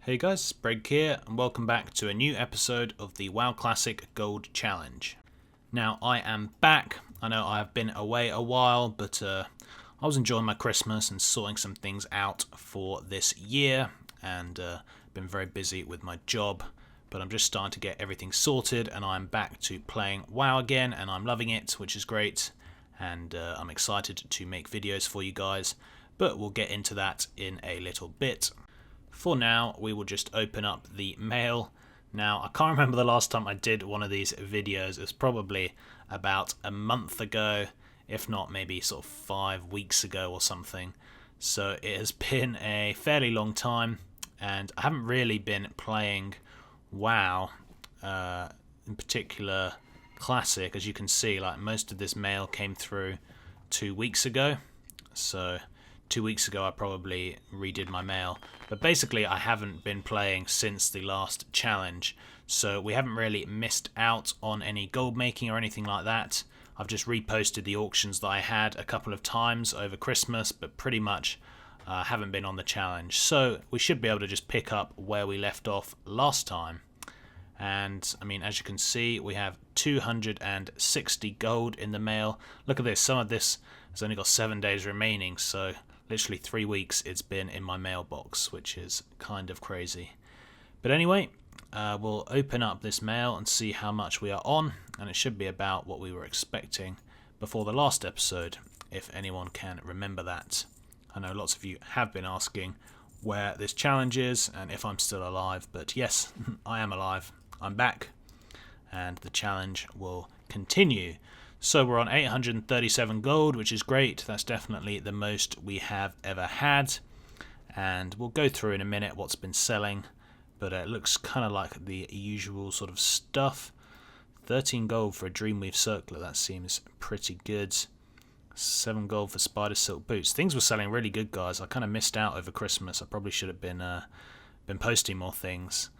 Hey guys, Breg here, and welcome back to a new episode of the WoW Classic Gold Challenge. Now, I am back. I know I have been away a while, but I was enjoying my Christmas and sorting some things out for this year, and been very busy with my job, but I'm just starting to get everything sorted, and I'm back to playing WoW again, and I'm loving it, which is great, and I'm excited to make videos for you guys, but we'll get into that in a little bit. For now, we will just open up the mail. Now, I can't remember the last time I did one of these videos. It's probably about a month ago, if not maybe sort of 5 weeks ago or something. So it has been a fairly long time, and I haven't really been playing WoW, in particular Classic. As you can see, like most of this mail came through 2 weeks ago. So 2 weeks ago I probably redid my mail, but basically I haven't been playing since the last challenge, so we haven't really missed out on any gold making or anything like that. I've just reposted the auctions that I had a couple of times over Christmas, but pretty much haven't been on the challenge, so we should be able to just pick up where we left off last time. And I mean, as you can see, we have 260 gold in the mail. Look at this, some of this has only got 7 days remaining, so literally 3 weeks it's been in my mailbox, which is kind of crazy. But anyway, we'll open up this mail and see how much we are on, and it should be about what we were expecting before the last episode, if anyone can remember that. I know lots of you have been asking where this challenge is and if I'm still alive, but yes, I am alive. I'm back, and the challenge will continue. So we're on 837 gold, which is great. That's definitely the most we have ever had. And we'll go through in a minute what's been selling, but it looks kind of like the usual sort of stuff. 13 gold for a Dreamweave Circlet, that seems pretty good. 7 gold for Spider Silk Boots. Things were selling really good, guys. I kind of missed out over Christmas. I probably should have been posting more things.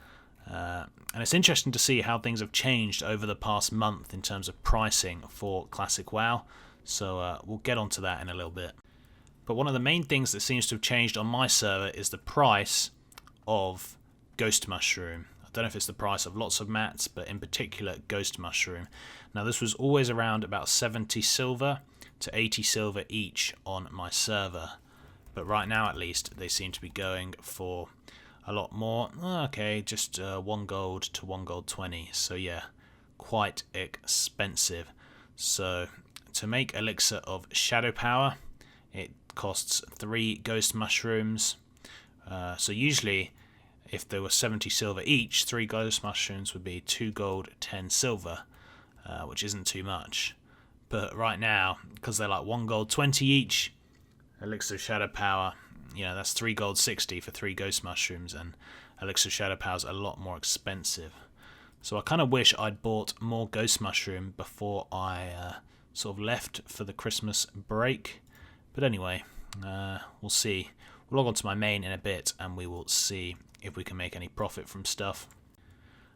And it's interesting to see how things have changed over the past month in terms of pricing for Classic WoW, so we'll get onto that in a little bit. But one of the main things that seems to have changed on my server is the price of Ghost Mushroom. I don't know if it's the price of lots of mats, but in particular Ghost Mushroom. Now, this was always around about 70 silver to 80 silver each on my server, but right now at least they seem to be going for a lot more. Okay, just 1 gold to 1 gold 20. So yeah, quite expensive. So to make Elixir of Shadow Power, it costs 3 ghost mushrooms. So usually, if there were 70 silver each, 3 ghost mushrooms would be 2 gold, 10 silver, which isn't too much. But right now, because they're like 1 gold 20 each, Elixir of Shadow Power, you know, that's 3 gold 60 for 3 ghost mushrooms, and Elixir of Shadow Power is a lot more expensive. So I kind of wish I'd bought more ghost mushroom before I sort of left for the Christmas break. But anyway, we'll see. We'll log on to my main in a bit and we will see if we can make any profit from stuff.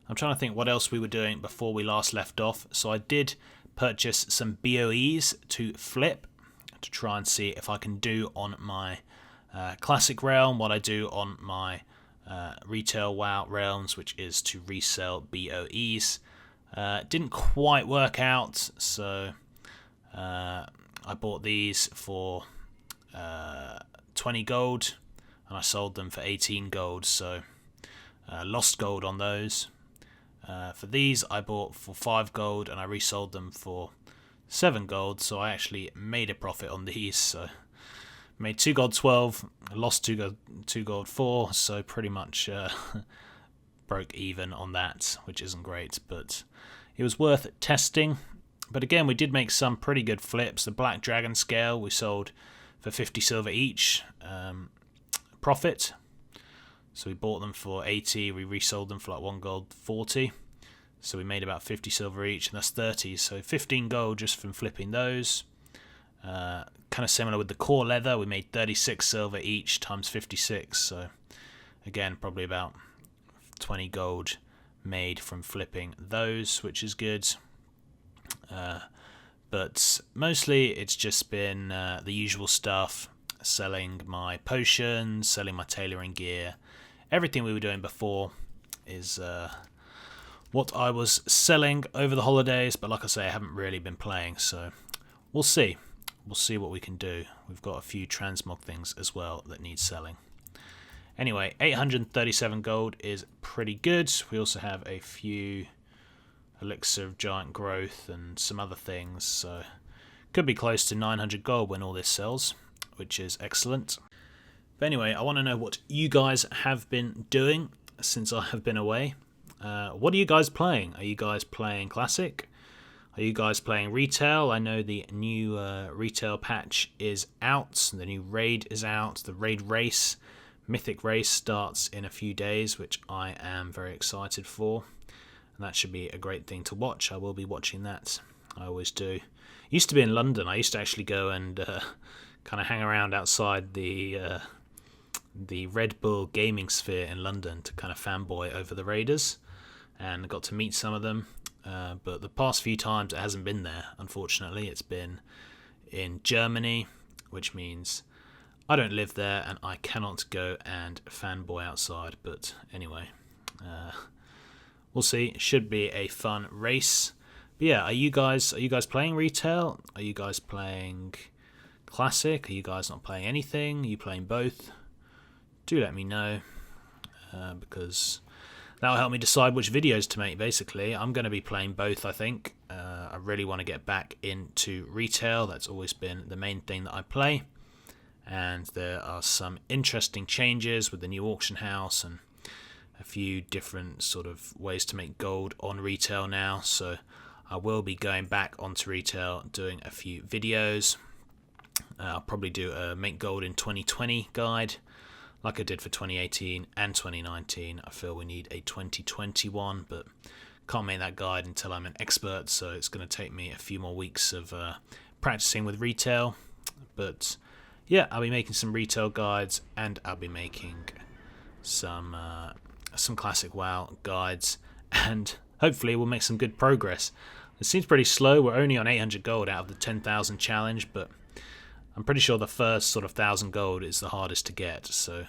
I'm trying to think what else we were doing before we last left off. So I did purchase some BOEs to flip to try and see if I can do on my Classic realm what I do on my retail WoW realms, which is to resell BOEs. Didn't quite work out, so I bought these for 20 gold and I sold them for 18 gold, so lost gold on those. For these I bought for 5 gold and I resold them for 7 gold, so I actually made a profit on these. So made 2 gold 12, lost 2 gold 4, so pretty much broke even on that, which isn't great, but it was worth testing. But again, we did make some pretty good flips. The Black Dragon Scale we sold for 50 silver each, profit. So we bought them for 80, we resold them for like 1 gold 40. So we made about 50 silver each, and that's 30, so 15 gold just from flipping those. Kind of similar with the core leather, we made 36 silver each times 56, so again probably about 20 gold made from flipping those, which is good. But mostly it's just been the usual stuff, selling my potions, selling my tailoring gear, everything we were doing before is what I was selling over the holidays, but like I say, I haven't really been playing, so we'll see. We'll see what we can do. We've got a few transmog things as well that need selling. Anyway, 837 gold is pretty good. We also have a few elixir of giant growth and some other things, so could be close to 900 gold when all this sells, which is excellent. But anyway, I want to know what you guys have been doing since I have been away. What are you guys playing? Are you guys playing Classic? Are you guys playing Retail? I know the new Retail patch is out. The new raid is out. The raid race, Mythic race, starts in a few days, which I am very excited for. And that should be a great thing to watch. I will be watching that. I always do. Used to be in London. I used to actually go and kind of hang around outside the Red Bull gaming sphere in London to kind of fanboy over the Raiders, and got to meet some of them. But the past few times it hasn't been there, unfortunately. It's been in Germany, which means I don't live there and I cannot go and fanboy outside. But anyway, we'll see. It should be a fun race. But yeah, are you guys playing Retail? Are you guys playing Classic? Are you guys not playing anything? Are you playing both? Do let me know, because that'll help me decide which videos to make, basically. I'm going to be playing both, I think. I really want to get back into Retail. That's always been the main thing that I play. And there are some interesting changes with the new auction house and a few different sort of ways to make gold on Retail now. So I will be going back onto Retail, doing a few videos. I'll probably do a Make Gold in 2020 guide, like I did for 2018 and 2019. I feel we need a 2021, but can't make that guide until I'm an expert, so it's going to take me a few more weeks of practicing with Retail. But yeah, I'll be making some Retail guides, and I'll be making some Classic WoW guides, and hopefully we'll make some good progress. It seems pretty slow. We're only on 800 gold out of the 10,000 challenge, but I'm pretty sure the first sort of 1,000 gold is the hardest to get, so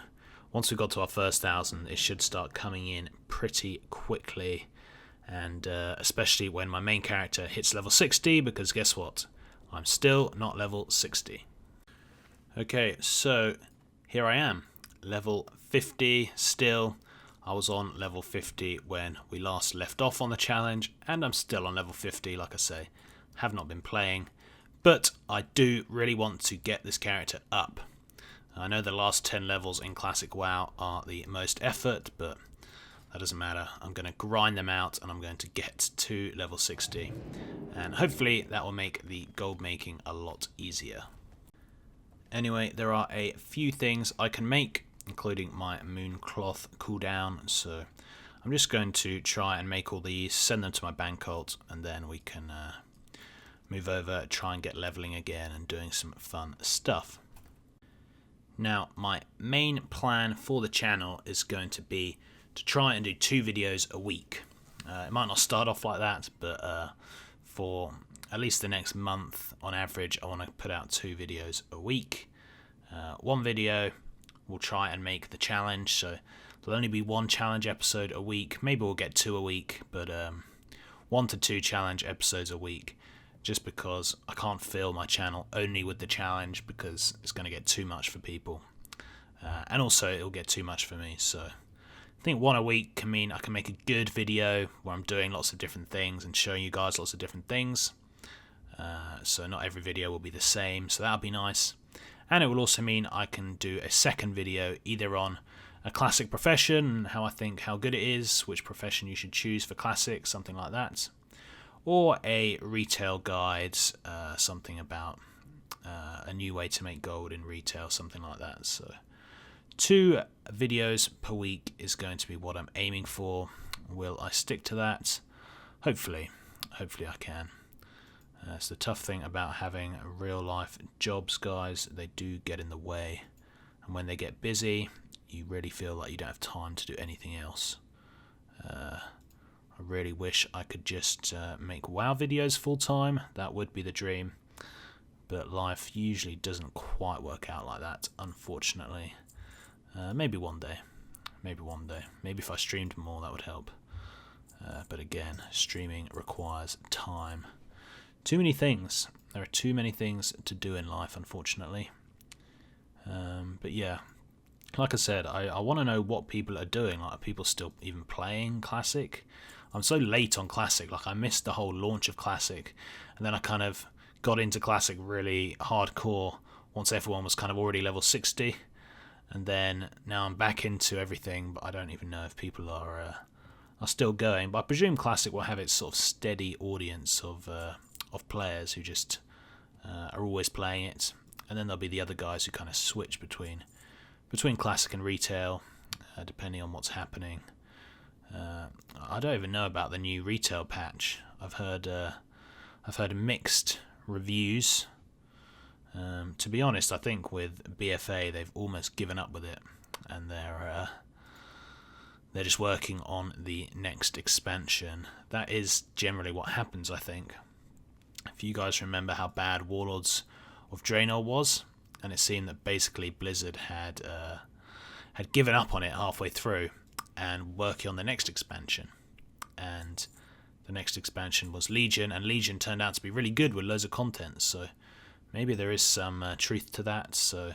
once we've got to our first 1,000, it should start coming in pretty quickly, and especially when my main character hits level 60, because guess what? I'm still not level 60. Okay, so here I am, level 50 still. I was on level 50 when we last left off on the challenge, and I'm still on level 50, like I say. Have not been playing. But I do really want to get this character up. I know the last 10 levels in Classic WoW are the most effort, but that doesn't matter. I'm going to grind them out and I'm going to get to level 60. And hopefully that will make the gold making a lot easier. Anyway, there are a few things I can make, including my Mooncloth cooldown. So I'm just going to try and make all these, send them to my bank ult, and then we can move over, try and get leveling again and doing some fun stuff. Now, my main plan for the channel is going to be to try and do 2 videos a week. It might not start off like that, but for at least the next month on average, I want to put out 2 videos a week. One video will try and make the challenge, so there'll only be 1 challenge episode a week. Maybe we'll get 2 a week, but 1 to 2 challenge episodes a week. Just because I can't fill my channel only with the challenge, because it's going to get too much for people. And also it'll get too much for me. So I think 1 a week can mean I can make a good video where I'm doing lots of different things and showing you guys lots of different things. So not every video will be the same, so that'll be nice. And it will also mean I can do a second video either on a classic profession, how good it is, which profession you should choose for classic, something like that. Or a retail guide, something about a new way to make gold in retail, something like that. So 2 videos per week is going to be what I'm aiming for. Will I stick to that? Hopefully I can. It's the tough thing about having real life jobs, guys. They do get in the way, and when they get busy, you really feel like you don't have time to do anything else. I really wish I could just make WoW videos full time. That would be the dream. But life usually doesn't quite work out like that, unfortunately. Maybe one day. Maybe one day. Maybe if I streamed more, that would help. But again, streaming requires time. Too many things. There are too many things to do in life, unfortunately. But yeah, like I said, I want to know what people are doing. Like, are people still even playing Classic? I'm so late on Classic. Like, I missed the whole launch of Classic, and then I kind of got into Classic really hardcore once everyone was kind of already level 60, and then now I'm back into everything, but I don't even know if people are still going. But I presume Classic will have its sort of steady audience of players who just are always playing it, and then there'll be the other guys who kind of switch between Classic and retail, depending on what's happening. I don't even know about the new retail patch. I've heard mixed reviews. To be honest, I think with BFA they've almost given up with it, and they're just working on the next expansion. That is generally what happens, I think. If you guys remember how bad Warlords of Draenor was, and it seemed that basically Blizzard had given up on it halfway through and working on the next expansion. And the next expansion was Legion, and Legion turned out to be really good with loads of content, so maybe there is some truth to that. So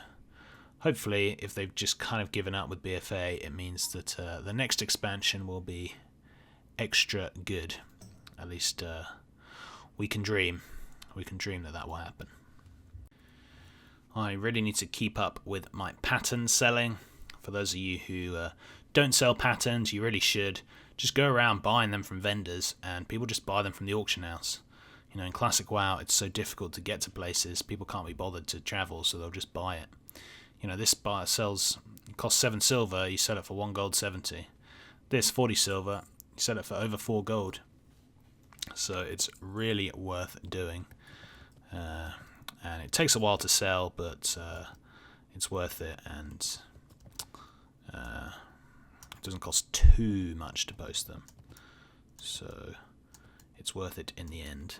hopefully, if they've just kind of given up with BFA, it means that the next expansion will be extra good. At least we can dream. We can dream that will happen. I really need to keep up with my pattern selling. For those of you who don't sell patterns, you really should. Just go around buying them from vendors, and people just buy them from the auction house. You know, in Classic WoW, it's so difficult to get to places. People can't be bothered to travel, so they'll just buy it. You know, this buyer costs 7 silver, you sell it for 1 gold 70. This 40 silver, you sell it for over 4 gold. So it's really worth doing. And it takes a while to sell, but it's worth it, and it doesn't cost too much to post them. So it's worth it in the end.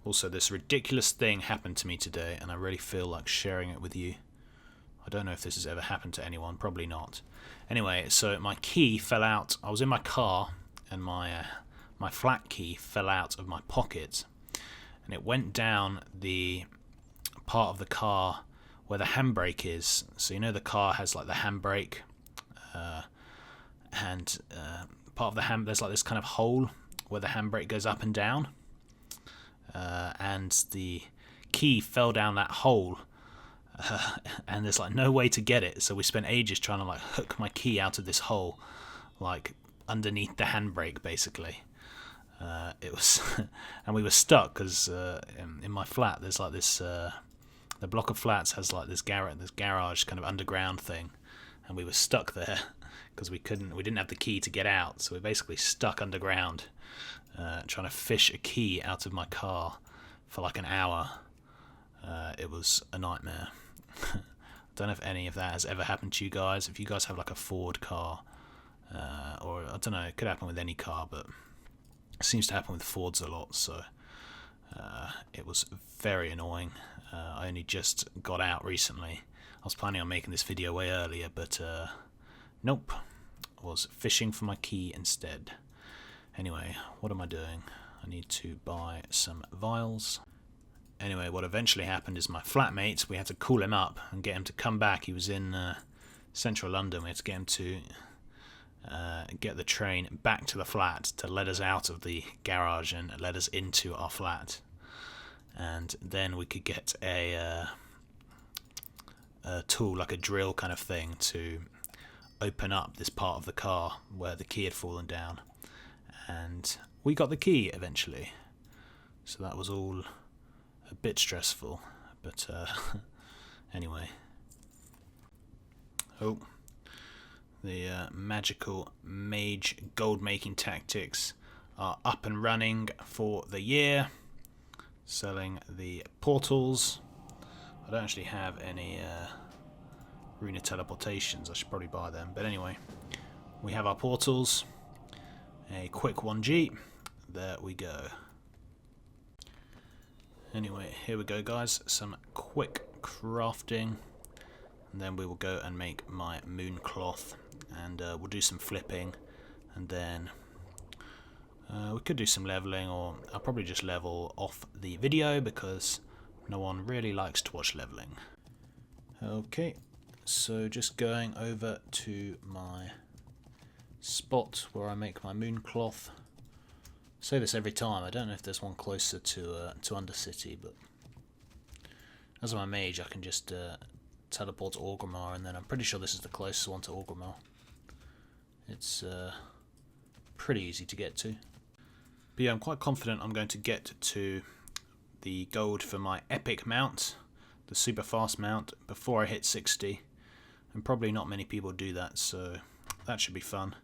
Also, this ridiculous thing happened to me today, and I really feel like sharing it with you. I don't know if this has ever happened to anyone, probably not. Anyway, so my key fell out. I was in my car, and my flat key fell out of my pocket, and it went down the part of the car where the handbrake is. So you know the car has like the handbrake, and part of the there's like this kind of hole where the handbrake goes up and down, and the key fell down that hole, and there's like no way to get it. So we spent ages trying to like hook my key out of this hole, like underneath the handbrake, basically. It was, and we were stuck because in my flat there's like this. The block of flats has like this garage kind of underground thing, and we were stuck there because we didn't have the key to get out. So we're basically stuck underground, trying to fish a key out of my car for like an hour. It was a nightmare. I don't know if any of that has ever happened to you guys. If you guys have like a Ford car, or I don't know, it could happen with any car, but it seems to happen with Fords a lot. So it was very annoying. I only just got out recently. I was planning on making this video way earlier, but nope. I was fishing for my key instead. Anyway, what am I doing? I need to buy some vials. Anyway, what eventually happened is my flatmate, we had to call him up and get him to come back. He was in central London. We had to get him to get the train back to the flat to let us out of the garage and let us into our flat. And then we could get a tool, like a drill kind of thing, to open up this part of the car where the key had fallen down. And we got the key eventually. So that was all a bit stressful. But anyway. Oh. The magical mage gold making tactics are up and running for the year. Selling the portals. I don't actually have any rune teleportations. I should probably buy them. But anyway, we have our portals. A quick 1G. There we go. Anyway, here we go, guys. Some quick crafting. And then we will go and make my moon cloth and we'll do some flipping, and then we could do some leveling, or I'll probably just level off the video because no one really likes to watch leveling. Okay, so just going over to my spot where I make my moon cloth. I say this every time, I don't know if there's one closer to Undercity, but as I'm a mage I can just teleport to Orgrimmar, and then I'm pretty sure this is the closest one to Orgrimmar. It's pretty easy to get to. But yeah, I'm quite confident I'm going to get to the gold for my epic mount, the super fast mount, before I hit 60. And probably not many people do that, so that should be fun.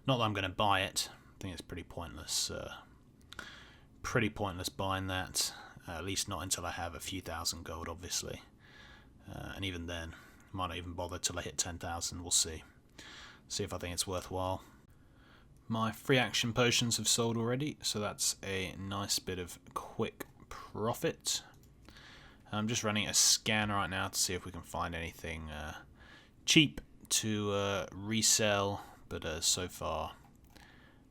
Not that I'm going to buy it. I think it's pretty pointless. Pretty pointless buying that. At least not until I have a few thousand gold, obviously. And even then, I might not even bother till I hit 10,000. We'll see. See if I think it's worthwhile. My free action potions have sold already, so that's a nice bit of quick profit. I'm just running a scan right now to see if we can find anything cheap to resell, but so far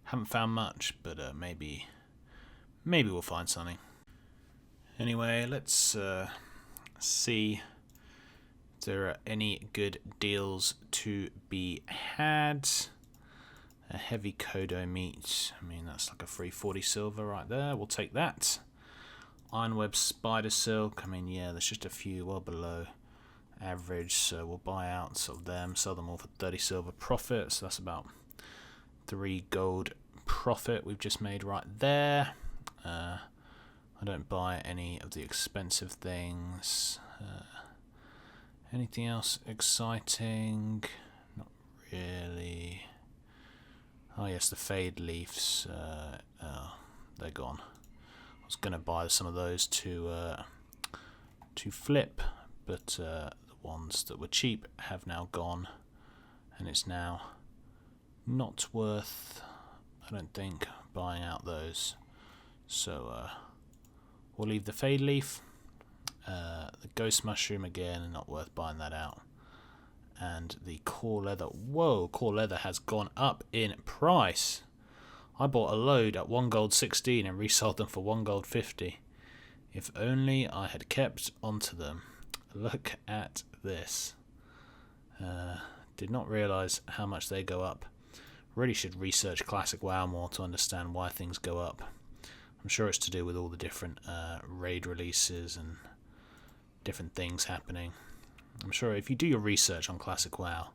haven't found much, but maybe we'll find something. Anyway, let's see if there are any good deals to be had. A heavy Kodo meat, I mean that's like a free 40 silver right there, we'll take that. Ironweb spider silk, I mean yeah, there's just a few well below average, so we'll buy out some of them, sell them all for 30 silver profit, so that's about 3 gold profit we've just made right there. I don't buy any of the expensive things. Anything else exciting? Not really. Oh yes, the fade leaves, they're gone. I was going to buy some of those to flip, but the ones that were cheap have now gone, and it's now not worth, I don't think, buying out those. So we'll leave the fade leaf. The ghost mushroom again, not worth buying that out. And the core leather. Whoa, core leather has gone up in price. I bought a load at 1 gold 16 and resold them for 1 gold 50. If only I had kept onto them. Look at this. Did not realise how much they go up. Really should research classic WoW more to understand why things go up. I'm sure it's to do with all the different raid releases and different things happening. I'm sure if you do your research on classic WoW,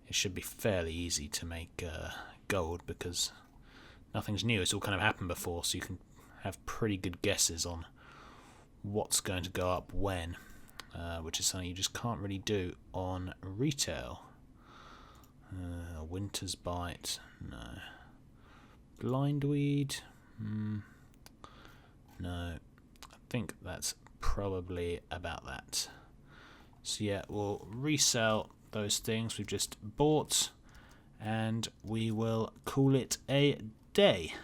it should be fairly easy to make gold, because nothing's new. It's all kind of happened before, so you can have pretty good guesses on what's going to go up when, which is something you just can't really do on retail. Winter's Bite, no. Blindweed, no. I think that's probably about that. So yeah, we'll resell those things we've just bought, and we will call it a day.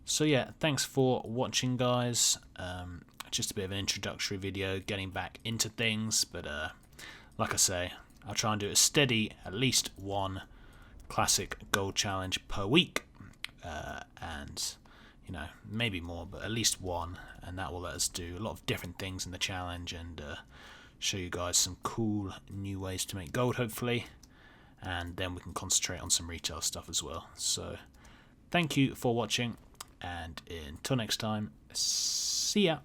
So yeah, thanks for watching, guys. Just a bit of an introductory video, getting back into things, but like I say, I'll try and do a steady, at least one classic gold challenge per week, and you know, maybe more, but at least one, and that will let us do a lot of different things in the challenge, and show you guys some cool new ways to make gold, hopefully, and then we can concentrate on some retail stuff as well. So thank you for watching, and until next time, see ya.